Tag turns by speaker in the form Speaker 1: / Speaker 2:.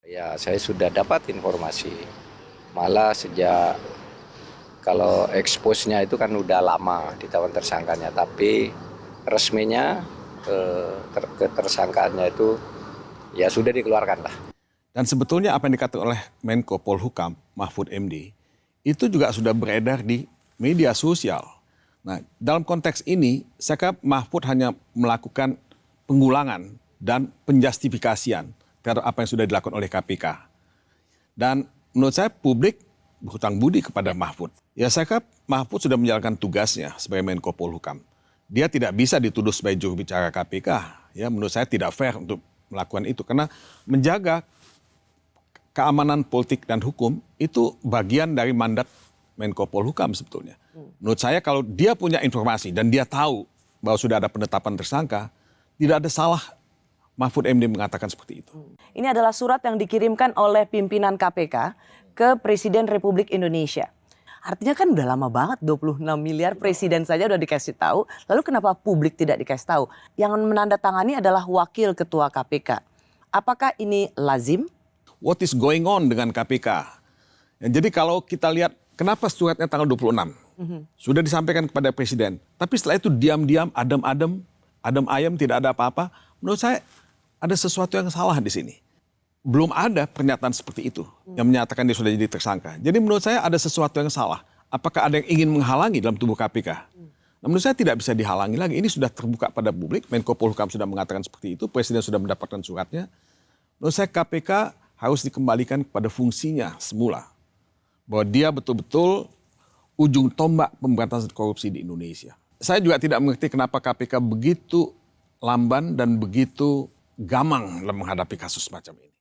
Speaker 1: Ya, saya sudah dapat informasi. Malah sejak kalau expose-nya itu kan udah lama ditawan tersangkanya, tapi resminya ketersangkaannya itu ya sudah dikeluarkan lah.
Speaker 2: Dan sebetulnya apa yang dikatakan oleh Menko Polhukam Mahfud MD itu juga sudah beredar di media sosial. Nah, dalam konteks ini, saya kira Mahfud hanya melakukan penggulangan dan penjustifikasian terhadap apa yang sudah dilakukan oleh KPK. Dan menurut saya publik berhutang budi kepada Mahfud. Ya saya kira Mahfud sudah menjalankan tugasnya sebagai Menko Polhukam. Dia tidak bisa dituduh sebagai juru bicara KPK. Ya menurut saya tidak fair untuk melakukan itu. Karena menjaga keamanan politik dan hukum itu bagian dari mandat Menko Polhukam sebetulnya. Menurut saya kalau dia punya informasi dan dia tahu bahwa sudah ada penetapan tersangka, tidak ada salah Mahfud MD mengatakan seperti itu.
Speaker 3: Ini adalah surat yang dikirimkan oleh pimpinan KPK ke Presiden Republik Indonesia. Artinya kan udah lama banget 26 miliar presiden saja udah dikasih tahu. Lalu kenapa publik tidak dikasih tahu? Yang menandatangani adalah wakil ketua KPK. Apakah ini lazim?
Speaker 2: What is going on dengan KPK? Ya, jadi kalau kita lihat kenapa suratnya tanggal 26 sudah disampaikan kepada presiden. Tapi setelah itu diam-diam, adem ayem, tidak ada apa-apa. Menurut saya ada sesuatu yang salah di sini. Belum ada pernyataan seperti itu yang menyatakan dia sudah jadi tersangka. Jadi menurut saya ada sesuatu yang salah. Apakah ada yang ingin menghalangi dalam tubuh KPK? Nah, menurut saya tidak bisa dihalangi lagi. Ini sudah terbuka pada publik. Menko Polhukam sudah mengatakan seperti itu. Presiden sudah mendapatkan suratnya. Menurut saya KPK harus dikembalikan kepada fungsinya semula. Bahwa dia betul-betul ujung tombak pemberantasan korupsi di Indonesia. Saya juga tidak mengerti kenapa KPK begitu lamban dan begitu gamang dalam menghadapi kasus semacam ini.